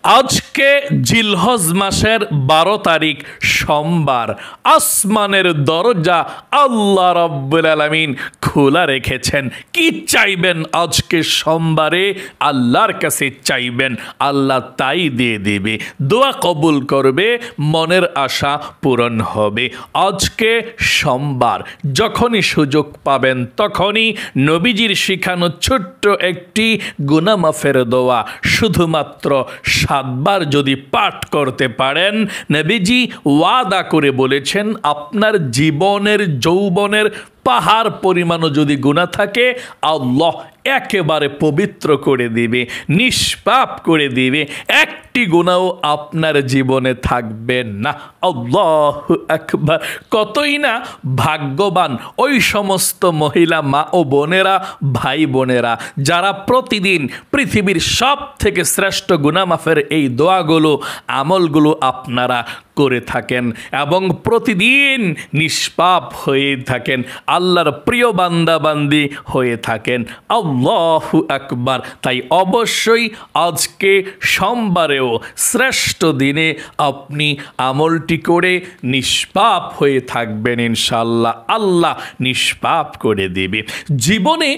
আজকে জিলহজ মাসের 12 তারিখ সোমবার। আসমানের দরজা আল্লাহ রাব্বুল আলামিন খোলা রেখেছেন। কি চাইবেন আজকে সোমবারে আল্লাহর কাছে চাইবেন, আল্লাহ তাই দিয়ে দেবে। দোয়া কবুল করবে, মনের আশা পূরণ হবে। আজকে সোমবার, যখনই সুযোগ পাবেন তখনই নবীজির শিখানো ছোট্ট একটি গুনাহ মাফের দোয়া শুধুমাত্র 7 বার যদি পাঠ করতে পারেন, নবীজি ওয়াদা করে বলেছেন আপনার জীবনের যৌবনের পাহাড় পরিমাণও যদি গুনাহ থাকে আল্লাহ একেবারে পবিত্র করে দিবে, নিষ্পাপ করে দিবে। একটি গুনাহও আপনার জীবনে থাকবে না। আল্লাহু আকবার। কতই না ভাগ্যবান ওই সমস্ত মহিলা মা ও বোনেরা, ভাই বোনেরা যারা প্রতিদিন পৃথিবীর সব থেকে শ্রেষ্ঠ গুনাহ মাফের এই দোয়াগুলো, আমলগুলো আপনারা করে থাকেন এবং প্রতিদিন নিষ্পাপ হয়ে থাকেন, আল্লাহর প্রিয় বান্দা বান্দি হয়ে থাকেন। আল্লাহু আকবার। তাই অবশ্যই আজকে সোমবারেও শ্রেষ্ঠ দিনে আপনি আমলটি করে নিষ্পাপ হয়ে থাকবেন ইনশাআল্লাহ। আল্লাহ নিষ্পাপ করে দেবে। জীবনে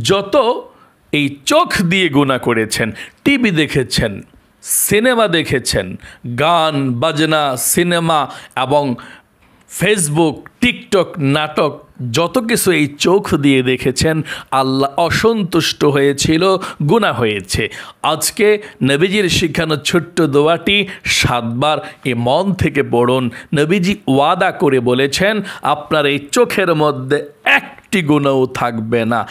যত এই চোখ দিয়ে গুনাহ করেছেন, টিভি দেখেছেন, সিনেমা দেখেছেন, গান বাজনা, সিনেমা এবং ফেসবুক, টিকটক, নাটক, যত কিছু এই চোখ দিয়ে দেখেছেন, আল্লাহ অসন্তুষ্ট হয়েছিল, গুনাহ হয়েছে। আজকে নবীজির শিখানো ছোট্ট দোয়াটি 7 বার এ মন থেকে পড়ুন। নবীজি ওয়াদা করে বলেছেন আপনার এই চোখের মধ্যে একটি গুনাহও থাকবে না।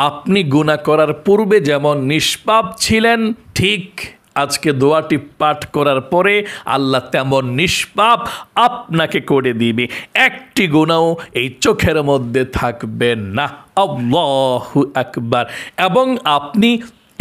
আপনি গুনাহ করার পূর্বে যেমন নিষ্পাপ ছিলেন, ঠিক আজকে দোয়াটি পাঠ করার পরে আল্লাহ তেমন নিষ্পাপ আপনাকে করে দিবে। একটি গুনাহও এই চোখের মধ্যে থাকবে না। আল্লাহু আকবার। এবং আপনি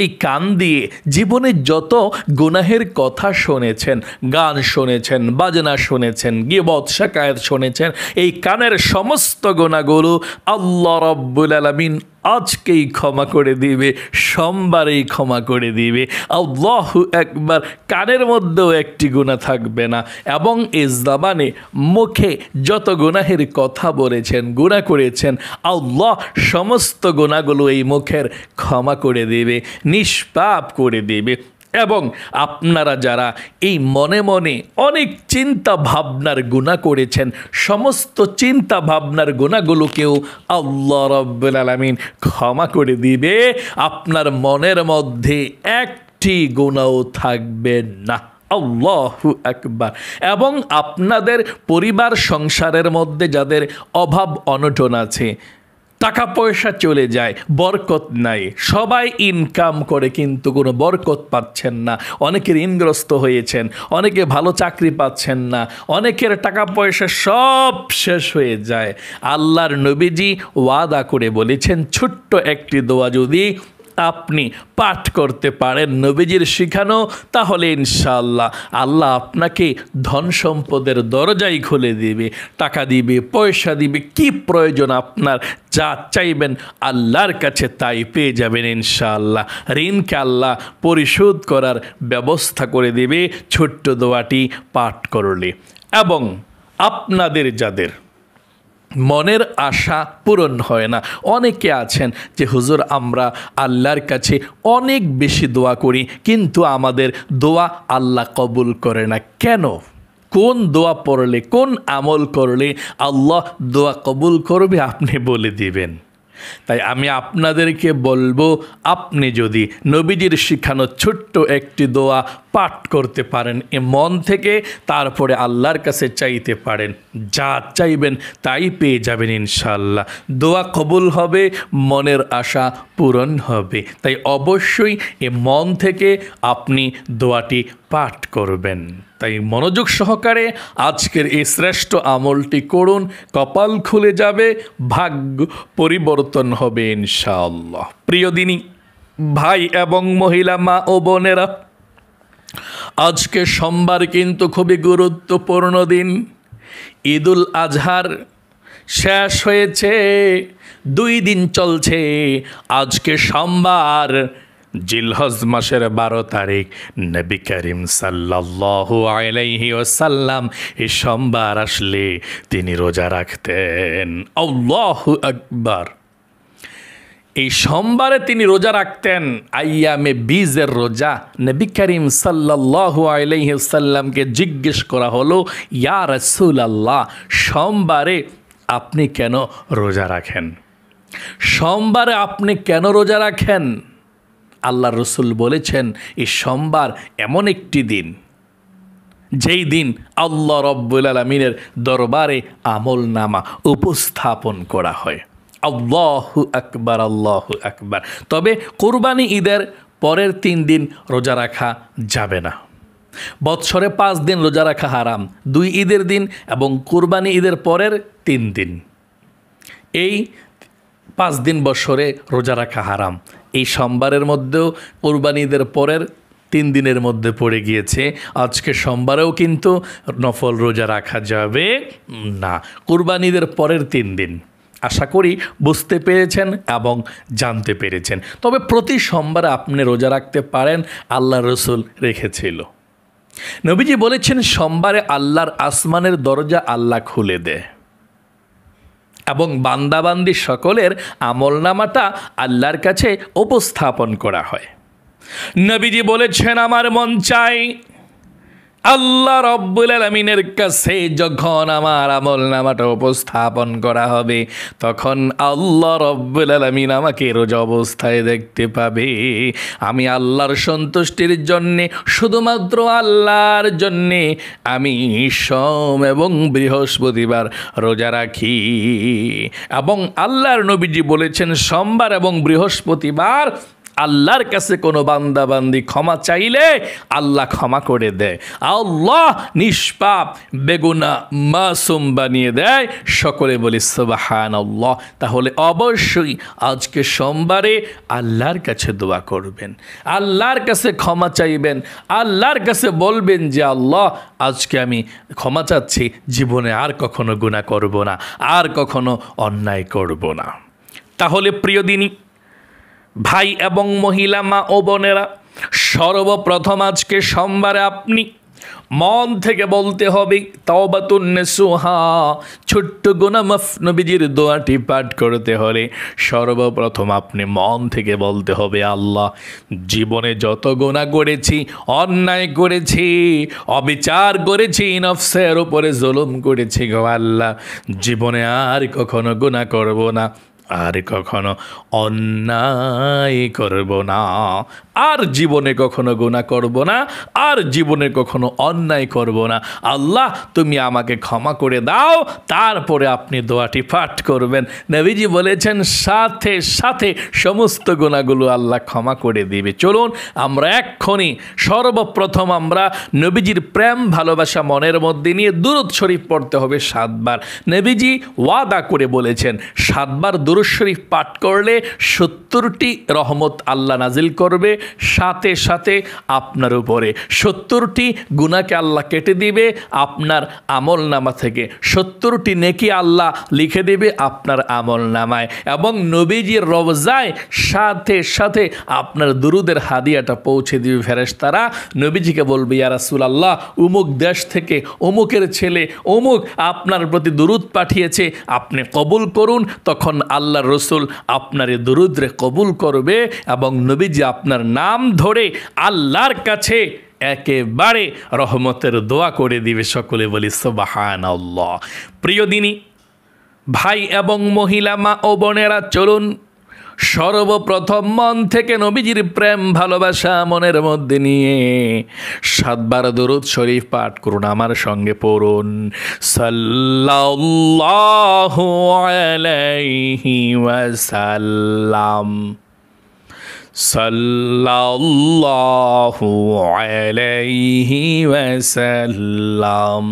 এই কান দিয়ে জীবনে যত গুনাহের কথা শুনেছেন, গান শুনেছেন, বাজনা শুনেছেন, গীবত শিকায়াত শুনেছেন, এই কানের সমস্ত গুনাহগুলো আল্লাহ রাব্বুল আলামিন আজকেই ক্ষমা করে দিবে, সোমবারেই ক্ষমা করে দিবে। আল্লাহু আকবার। কানের মধ্যেও একটি গুনাহ থাকবে না। এবং এই জবানে, মুখে যত গুনাহের কথা বলেছেন, গুনাহ করেছেন, আল্লাহ সমস্ত গুনাহগুলো এই মুখের ক্ষমা করে দেবে, নিষ্পাপ করে দেবে। এবং আপনারা যারা এই মনে মনে অনেক চিন্তা ভাবনার গুনাহ করেছেন, সমস্ত চিন্তা ভাবনার গুনাহগুলোকেও আল্লাহ রাব্বুল আলামিন ক্ষমা করে দিবে। আপনার মনের মধ্যে একটি গুনাহও থাকবে না। আল্লাহু আকবার। এবং আপনাদের পরিবার সংসারের মধ্যে যাদের অভাব অনটন আছে, টাকা পয়সা চলে যায়, বরকত নাই, সবাই ইনকাম করে কিন্তু কোনো বরকত পাচ্ছেন না, অনেকে ঋণগ্রস্ত হয়েছেন, অনেকে ভালো চাকরি পাচ্ছেন না, অনেকের টাকা পয়সা সব শেষ হয়ে যায়। আল্লাহর নবীজি ওয়াদা করে বলেছেন ছোট্ট একটি দোয়া যদি আপনি পাঠ করতে পারেন নবীজির শিখানো, তাহলে ইনশাআল্লাহ আল্লাহ আপনাকে ধন সম্পদের দরজাই খুলে দিবে, টাকা দিবে, পয়সা দিবে। কি প্রয়োজন আপনার, যা চাইবেন আল্লাহর কাছে তাই পেয়ে যাবেন ইনশাআল্লাহ। ঋণকে আল্লাহ পরিশোধ করার ব্যবস্থা করে দেবে ছোট্ট দোয়াটি পাঠ করলে। এবং আপনাদের যাদের মনের আশা পূরণ হয় না, অনেকে আছেন যে হুজুর আমরা আল্লাহর কাছে অনেক বেশি দোয়া করি কিন্তু আমাদের দোয়া আল্লাহ কবুল করে না, কেন? কোন দোয়া পড়লে, কোন আমল করলে আল্লাহ দোয়া কবুল করবে আপনি বলে দিবেন। তাই আমি আপনাদেরকে বলবো, আপনি যদি নবীজির শিখানো ছোট্ট একটি দোয়া পাঠ করতে পারেন এ মন থেকে, তারপরে আল্লাহর কাছে চাইতে পারেন, যা চাইবেন তাই পেয়ে যাবেন ইনশাআল্লাহ। দোয়া কবুল হবে, মনের আশা পূরণ হবে। তাই অবশ্যই এ মন থেকে আপনি দোয়াটি পাঠ করবেন। তাই মনোযোগ সহকারে আজকের এই শ্রেষ্ঠ আমলটি করুন, কপাল খুলে যাবে, ভাগ্য পরিবর্তন হবে ইনশাআল্লাহ। প্রিয় দিনী ভাই এবং মহিলা মা ও বোনেরা, আজকে সোমবার কিন্তু খুবই গুরুত্বপূর্ণ দিন। ঈদুল আজহার শেষ হয়েছে, 2 দিন চলছে। আজকে সোমবার, জিলহজ মাসের 12 তারিখ নবী করিম সাল্লাল্লাহু আলাইহি ওয়াসাল্লাম এই সোমবার আসলে তিনি রোজা রাখতেন। আল্লাহু আকবার। এই সোমবারে তিনি রোজা রাখতেন, আইয়ামে বীজের রোজা। নবী করিম সাল্লাল্লাহু আলাইহি ওয়াসাল্লামকে জিজ্ঞেস করা হলো, ইয়া রাসূলুল্লাহ, সোমবারে আপনি কেন রোজা রাখেন? সোমবারে আপনি কেন রোজা রাখেন? আল্লাহ রসুল বলেছেন, এই সোমবার এমন একটি দিন যেই দিন আল্লাহ রব্বুল আলামিনের দরবারে আমল নামা উপস্থাপন করা হয়। আল্লাহু আকবার, আল্লাহু আকবার। তবে কুরবানি ঈদের পরের 3 দিন রোজা রাখা যাবে না। বৎসরে 5 দিন রোজা রাখা হারাম, 2 ঈদের দিন এবং কুরবানি ঈদের পরের 3 দিন। এই 5 দিন বছরে রোজা রাখা হারাম। এই সোমবারের মধ্যেও কুরবানি ঈদের পরের 3 দিনের মধ্যে পড়ে গিয়েছে। আজকে সোমবারেও কিন্তু নফল রোজা রাখা যাবে না, কুরবানি ঈদের পরের 3 দিন। আশা করি বুঝতে পেরেছেন এবং জানতে পেরেছেন। তবে প্রতি সোমবারে আপনি রোজা রাখতে পারেন, আল্লাহ রসুল রেখেছিল। নবীজি বলেছেন, সোমবারে আল্লাহর আসমানের দরজা আল্লাহ খুলে দেয় এবং বান্দাবান্দি সকলের আমলনামাটা আল্লাহর কাছে উপস্থাপন করা হয়। নবীজি বলেছেন, আমার মন চাই আল্লাহ রব্বুল আলামিনের কাছে যখন আমার আমলনামাটা উপস্থাপন করা হবে, তখন আল্লাহ রব্বুল আলামিন আমাকে রোজা অবস্থায় দেখতে পাবে। আমি আল্লাহর সন্তুষ্টির জন্যে, শুধুমাত্র আল্লাহর জন্যে আমি সোম এবং বৃহস্পতিবার রোজা রাখি। এবং আল্লাহর নবীজি বলেছেন, সোমবার এবং বৃহস্পতিবার আল্লাহর কাছে কোনো বান্দাবান্দি ক্ষমা চাইলে আল্লাহ ক্ষমা করে দেয়। আল্লাহ নিষ্পাপ বেগুনা মাসুম বানিয়ে দেয়। সকলে বলি সুবহানাল্লাহ। তাহলে অবশ্যই আজকে সোমবারে আল্লাহর কাছে দোয়া করবেন, আল্লাহর কাছে ক্ষমা চাইবেন, আল্লাহর কাছে বলবেন যে আল্লাহ আজকে আমি ক্ষমা চাচ্ছি, জীবনে আর কখনো গুনাহ করব না, আর কখনো অন্যায় করব না। তাহলে প্রিয় দিনী ভাই এবং মহিলা, মা ও বোনেরা, সর্বপ্রথম আজকে সোমবারে আপনি মন থেকে বলতে হবে তাওবাতুন নাসুহা, ছোট্ট গুনাহ মাফ। নবীজির দোয়াটি পাঠ করতে হলে সর্বপ্রথম আপনি মন থেকে বলতে হবে, আল্লাহ জীবনে যত গুনাহ করেছি, অন্যায় করেছি, অবিচার করেছি, নফসের উপরে জুলুম করেছি গো আল্লাহ, জীবনে আর কখনো গুনাহ করব না, আর কখনো অন্যায় করব না, আর জীবনে কখনো গুনাহ করব না, আর জীবনে কখনো অন্যায় করব না। আল্লাহ তুমি আমাকে ক্ষমা করে দাও। তারপরে আপনি দোয়াটি পাঠ করবেন। নবীজি বলেছেন, সাথে সাথে সমস্ত গুনাহগুলো আল্লাহ ক্ষমা করে দিবে। চলুন আমরা এক্ষুনি সর্বপ্রথম আমরা নবীজির প্রেম ভালোবাসা মনের মধ্যে নিয়ে দুরূদ শরীফ পড়তে হবে 7 বার। নবীজি ওয়াদা করে বলেছেন, 7 বার দুরূদ শরীফ পাঠ করলে 70টি রহমত আল্লাহ নাজিল করবে, সাথে সাথে আপনার উপরে 70টি গুনাহকে আল্লাহ কেটে দিবে আপনার আমল নামা থেকে, 70টি নেকি আল্লাহ লিখে দেবে আপনার আমল নামায়, এবং নবীজির রওজায় সাথে সাথে আপনার দুরুদের হাদিয়াটা পৌঁছে দিবে ফেরেশতারা। নবীজিকে বলবে, ইয়া রাসূলুল্লাহ অমুক দেশ থেকে অমুকের ছেলে অমুক আপনার প্রতি দুরুদ পাঠিয়েছে, আপনি কবুল করুন। তখন আল্লাহ রসুল আপনার এই দুরুদরে কবুল করবে এবং নবীজি আপনার নাম ধরে আল্লাহর কাছে একেবারে রহমতের দোয়া করে দিবে। সকলে বলি সুবহানাল্লাহ। প্রিয় দিনী ভাই এবং মহিলা, মা ও বোনেরা, চলুন সর্বপ্রথম মন থেকে নবীজির প্রেম ভালোবাসা মনের মধ্যে নিয়ে 7 বার দুরূদ শরীফ পাঠ করুন। আমার সঙ্গে পড়ুন, সাল্লাল্লাহু আলাইহি ওয়াসাল্লাম, সাল্লাল্লাহু আলাইহি ওয়াসাল্লাম,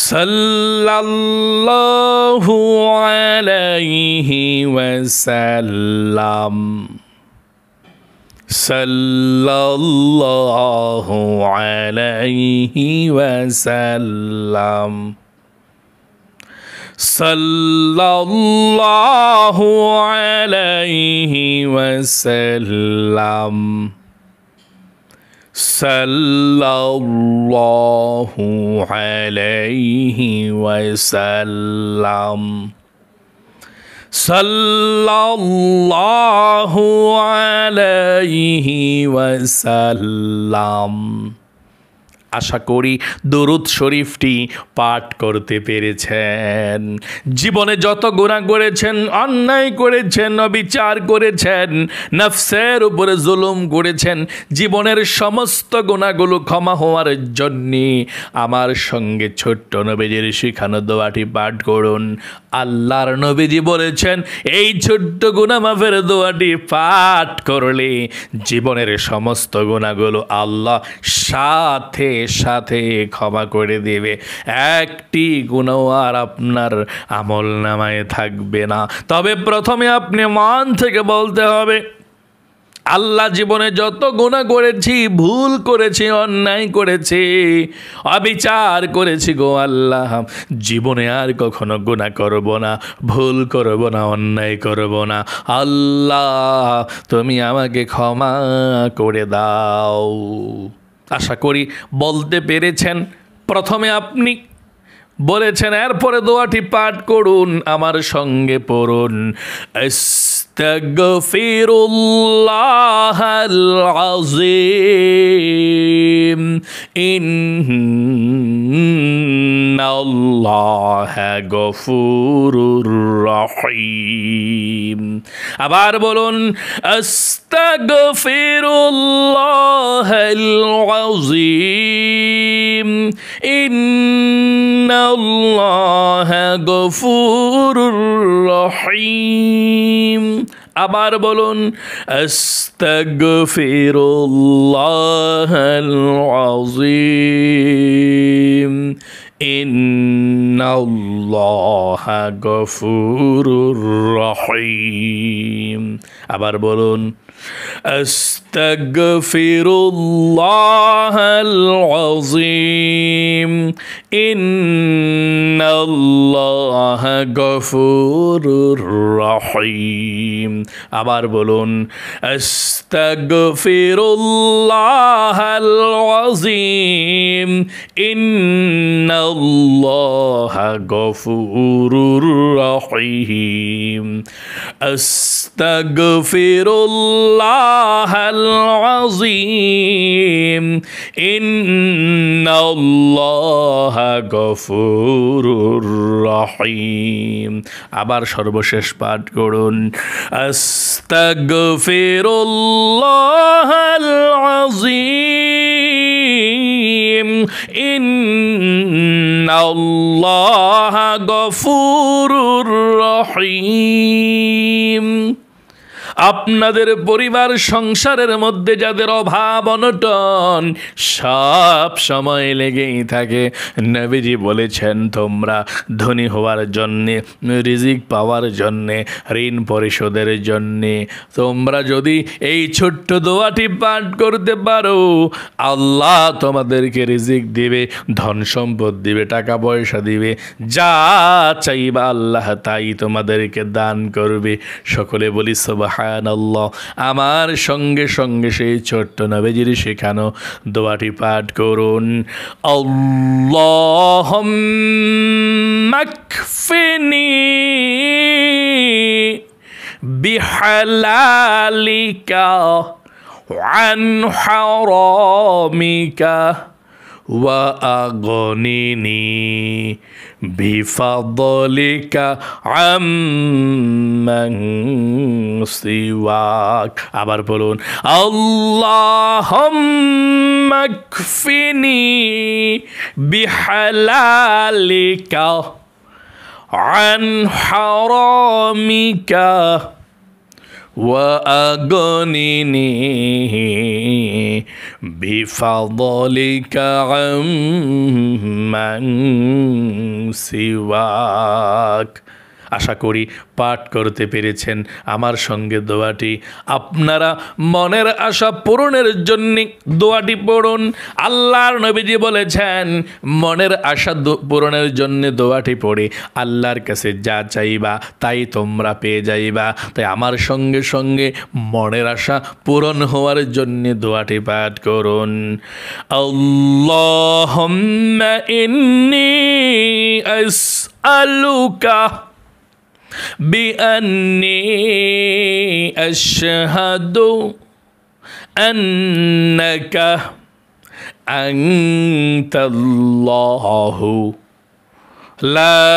সাল্লাল্লাহু আলাইহি ওয়াসাল্লাম, সাল্লাল্লাহু আলাইহি ওয়াসাল্লাম, সাল্লাল্লাহু আলাইহি ওয়াসাল্লাম, সাল্লাল্লাহু আলাইহি ওয়াসাল্লাম, সাল্লাল্লাহু আলাইহি ওয়াসাল্লাম। আশা করি দরুদ শরীফটি পাঠ করতে পেরেছেন। জীবনে যত গুনাহ করেছেন, অন্যায় করেছেন, অবিচার করেছেন, নফসের উপরে জুলুম করেছেন, জীবনের সমস্ত গুনাহগুলো ক্ষমা হওয়ার জন্যে আমার সঙ্গে ছোট্ট নবীজির শিখানো দোয়াটি পাঠ করুন। আল্লাহর নবীজি বলেছেন, এই ছোট্ট গুনাহ মাফের দোয়াটি পাঠ করলে জীবনের সমস্ত গুনাহগুলো আল্লাহ সাথে সাথে ক্ষমা করে দেবে। একটি গুনাহ আর আপনার আমল নামায় থাকবে না। তবে প্রথমে আপনি মন থেকে বলতে হবে, আল্লাহ, জীবনে যত গুনাহ করেছি, ভুল করেছি, অন্যায় করেছি, অবিচার করেছি গো আল্লাহ, জীবনে আর কখনো গুনাহ করব না, ভুল করব না, অন্যায় করব না। আল্লাহ, তুমি আমাকে ক্ষমা করে দাও। আশা করি বলতে পেরেছেন। প্রথমে আপনি বলেছেন, এরপরে দোয়াটি পাঠ করুন, আমার সঙ্গে পড়ুন। আস্তাগফিরুল্লাহাল আযীম, ইন্নাল্লাহা গফুরুর রহিম। আবার বলুন, আস্তাগফিরুল্লাহাল আযীম, ইন্নাল্লাহা গফুরুর রহিম। আবার বলুন, আস্তাগফিরুল্লাহাল আযীম, ইন্নাল্লাহা গফুরুর রহিম। আবার বলুন, আস্তাগফিরুল্লাহাল আযীম, ইন্নাল্লাহা গফুরুর রহিম। আবার বলুন, আস্তাগফিরুল্লাহাল আযীম, ইন্নাল্লাহা গফুরুর রহিম। আস্তাগফিরুল্লাহাল আযীম, ইন্নাল্লাহা গফুরুর রহিম। আবার সর্বশেষ পাঠ করুন, আস্তাগফিরুল্লাহাল আযীম, ইন্নাল্লাহা গফুরুর রহিম। আপনাদের পরিবার সংসারের মধ্যে যাদের অভাব অনটন সব সময় লেগেই থাকে, নবীজি বলেছেন, তোমরা ধনী হওয়ার জন্যে, রিজিক পাওয়ার জন্যে, ঋণ পরিশোধের জন্যে তোমরা যদি এই ছোট্ট দোয়াটি পাঠ করতে পারো, আল্লাহ তোমাদেরকে রিজিক দিবে, ধন সম্পদ দিবে, টাকা পয়সা দিবে, যা চাইবা আল্লাহ তাই তোমাদেরকে দান করবে। সকলে বলি সুবহানাল্লাহ। আমার সঙ্গে সঙ্গে সেই ছোট্ট নবীজির শেখানো দোয়াটি পাঠ করুন। আল্লাহুম্মা কফিনি বিহালালিকা আন হারামিকা ওয়া আগনিনি বিফাদলিকা আম্মান সিওয়াক। আবার বলুন, আল্লাহুম্মা কফিনি বিহালালিকা আন হারামিকা وأغنني بفضلك عمن سواك। আশা করি পাঠ করতে পেরেছেন আমার সঙ্গে দোয়াটি। আপনারা মনের আশা পূরণের জন্য দোয়াটি পড়ুন। আল্লাহর নবীজি বলেছেন, মনের আশা পূরণের জন্য দোয়াটি পড়ে আল্লাহর কাছে যা চাইবা তাই তোমরা পেয়ে যাইবা। তাই আমার সঙ্গে সঙ্গে মনের আশা পূরণ হওয়ার জন্য দোয়াটি পাঠ করুন। আল্লাহুম্মা ইন্নী আসআলুকা বিআন্নী আশহাদু আন্নাকা আনতাল্লাহু লা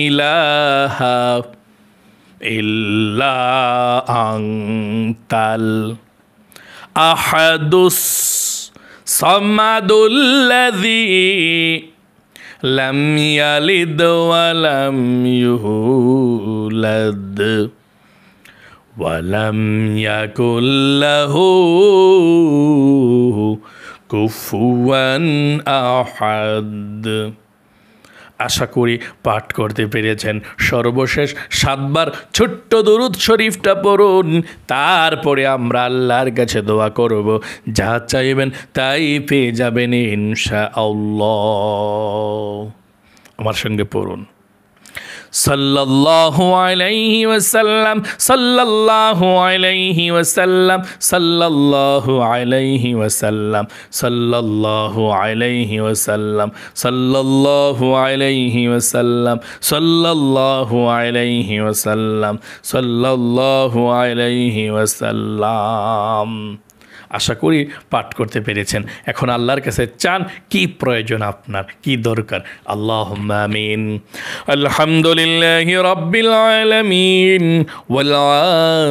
ইলাহা ইল্লা আনতাল আহাদুস সামাদুল্লাযী লাম ইয়ালিদ ওয়া লাম ইউলাদ ওয়া লাম ইয়াকুল লাহু কুফুয়ান আহাদ। আশা করি পাঠ করতে পেরেছেন। সর্বশেষ 7 বার ছোট্ট দুরূদ শরীফটা পড়ুন, তারপরে আমরা আল্লাহর কাছে দোয়া করব। যা চাইবেন তাই পেয়ে যাবেন ইনশাআল্লাহ। আমার সঙ্গে পড়ুন। সাল্লাল্লাহু আলাইহি ওয়াসাল্লাম, সাল্লাল্লাহু আলাইহি ওয়াসাল্লাম, সাল্লাল্লাহু আলাইহি ওয়াসাল্লাম, সাল্লাল্লাহু আলাইহি ওয়াসাল্লাম, সাল্লাল্লাহু আলাইহি ওয়াসাল্লাম, সাল্লাল্লাহু আলাইহি ওয়াসাল্লাম, সাল্লাল্লাহু আলাইহি ওয়াসাল্লাম। আশা করি পাঠ করতে পেরেছেন। এখন আল্লাহর কাছে চান, কি প্রয়োজন আপনার, কি দরকার। আল্লাহুম্মা আমিন। আলহামদুলিল্লাহি রাব্বিল আলামিন ওয়াল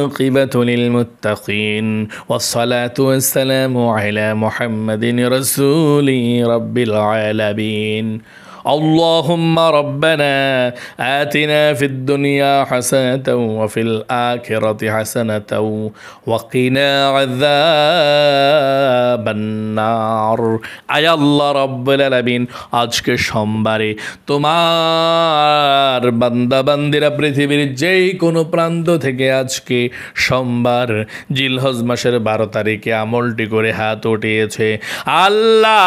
আকিবাতু লিল মুত্তাকিন ওয়াস সালাতু ওয়াস সালামু আলা মুহাম্মাদিন রাসূলি রাব্বিল আলামিন। اللهم ربنا آتنا في الدنيا حسنة وفي الآخرة حسنة وقنا عذاب النار। আয় আল্লাহ রব্বুল আলামিন, আজকে সোমবারে তোমার বান্দা বান্দিরা পৃথিবীর যেই কোনো প্রান্ত থেকে আজকে সোমবার জিলহজ মাসের 12 তারিখে আমলটি করে হাত উঠিয়েছে, আল্লাহ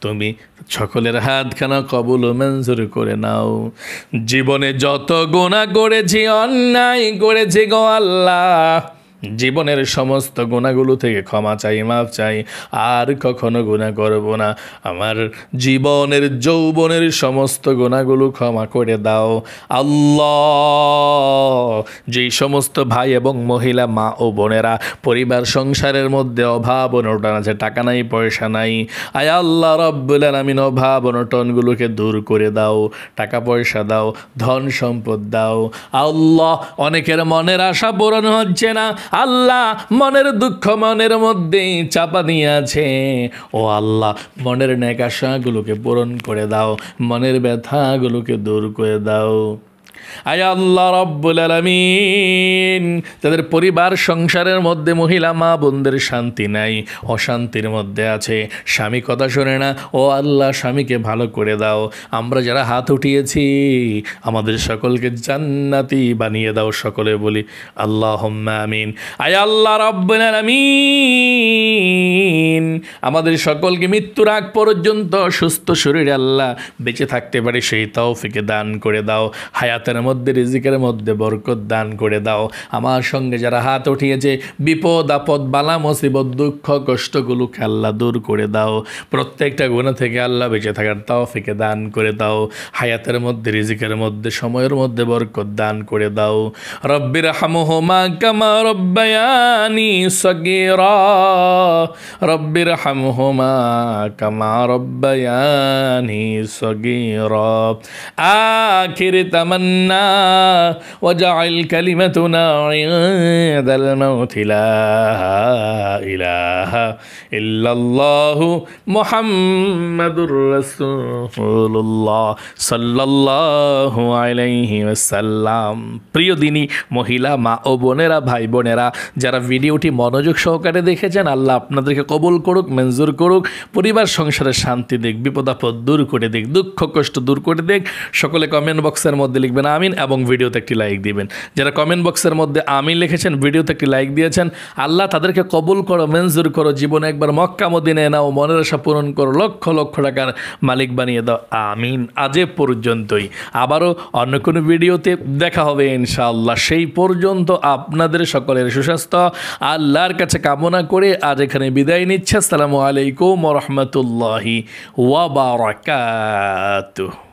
তুমি সকলের হাতখানা কবুল ও মঞ্জুর করে নাও। জীবনে যত গুনাহ করেছি, অন্যায় করেছি গো আল্লাহ, জীবনের সমস্ত গুনাহগুলো থেকে ক্ষমা চাই, মাফ চাই, আর কখনো গুনাহ করব না। আমার জীবনের যৌবনের সমস্ত গুনাহগুলো ক্ষমা করে দাও আল্লাহ। যেই সমস্ত ভাই এবং মহিলা মা ও বোনেরা পরিবার সংসারের মধ্যে অভাব অনটন আছে, টাকা নাই পয়সা নাই, আয় আল্লাহ রব্বুল আলামিন অভাব অনটনগুলোকে দূর করে দাও, টাকা পয়সা দাও, ধন সম্পদ দাও আল্লাহ। অনেকের মনের আশা পূরণ হচ্ছে না আল্লাহ, মনের দুঃখ মনের মধ্যে চাপা দিয়ে আছে, ও আল্লাহ মনের নেক আশাগুলোকে পূরণ করে দাও, মনের ব্যথাগুলোকে দূর করে দাও। আয় আল্লাহ রব্বুল আলামিন, তাদের পরিবার সংসারের মধ্যে মহিলা মা বোনদের শান্তি নাই, অশান্তির মধ্যে আছে, স্বামী কথা শোনে না, ও আল্লাহ স্বামীকে ভালো করে দাও। আমরা যারা হাত উঠিয়েছি আমাদের সকলকে জান্নাতি বানিয়ে দাও, সকলে বলি আল্লাহুম্মা আমিন। আয় আল্লাহ রব্বুল আলামিন, আমাদের সকলকে মৃত্যুর আগ পর্যন্ত সুস্থ শরীরে আল্লাহ বেঁচে থাকতে পারে সেই তৌফিক দান করে দাও। হায়াতের মধ্যে রিজিকের মধ্যে বরকত দান করে দাও। আমার সঙ্গে যারা হাত উঠিয়েছে বিপদ আপদ বালা মুসিবত দুঃখ কষ্টগুলোকে আল্লাহ দূর করে দাও। প্রত্যেকটা গুনাহ থেকে আল্লাহ বেঁচে থাকার তৌফিক দান করে দাও। হায়াতের মধ্যে রিজিকের মধ্যে সময়ের মধ্যে বরকত দান করে দাও। রব্বির হামহুমা কামা রব্বায়ানি সগীরা, রব্বির হামহুমা কামা রব্বায়ানি সগীরা। আখির তামান্না মিন্না ওয়াজআল কালিমাতুনা ইনদাল মাউতি লা ইলাহা ইল্লাল্লাহু মুহাম্মাদুর রাসূলুল্লাহ সাল্লাল্লাহু আলাইহি ওয়াসাল্লাম। প্রিয় দিনী মহিলা, মা ও বোনেরা, ভাই বোনেরা, যারা ভিডিওটি মনোযোগ সহকারে দেখেছেন, আল্লাহ আপনাদেরকে কবুল করুক, মঞ্জুর করুক, পরিবার সংসারে শান্তি দিক, বিপদ আপদ দূর করে দিক, দুঃখ কষ্ট দূর করে দিক। সকলে কমেন্ট বক্সের মধ্যে লিখবেন আমিন এবং ভিডিওতে একটি লাইক দিবেন। যারা কমেন্ট বক্সের মধ্যে আমিন লিখেছেন, ভিডিওতে একটি লাইক দিয়েছেন, আল্লাহ তাদেরকে কবুল করো, মঞ্জুর করো, জীবনে একবার মক্কা মদিনায় নাও, মনের আশা পূরণ করো, লক্ষ লক্ষ টাকার মালিক বানিয়ে দাও, আমিন। আজ এ পর্যন্তই, আবারও অন্য কোনো ভিডিওতে দেখা হবে ইনশাআল্লাহ। সেই পর্যন্ত আপনাদের সকলের সুস্বাস্থ্য আল্লাহর কাছে কামনা করে আজ এখানে বিদায় নিচ্ছে। আসসালামু আলাইকুম ওয়া রাহমাতুল্লাহি ওয়া বারাকাতুহু।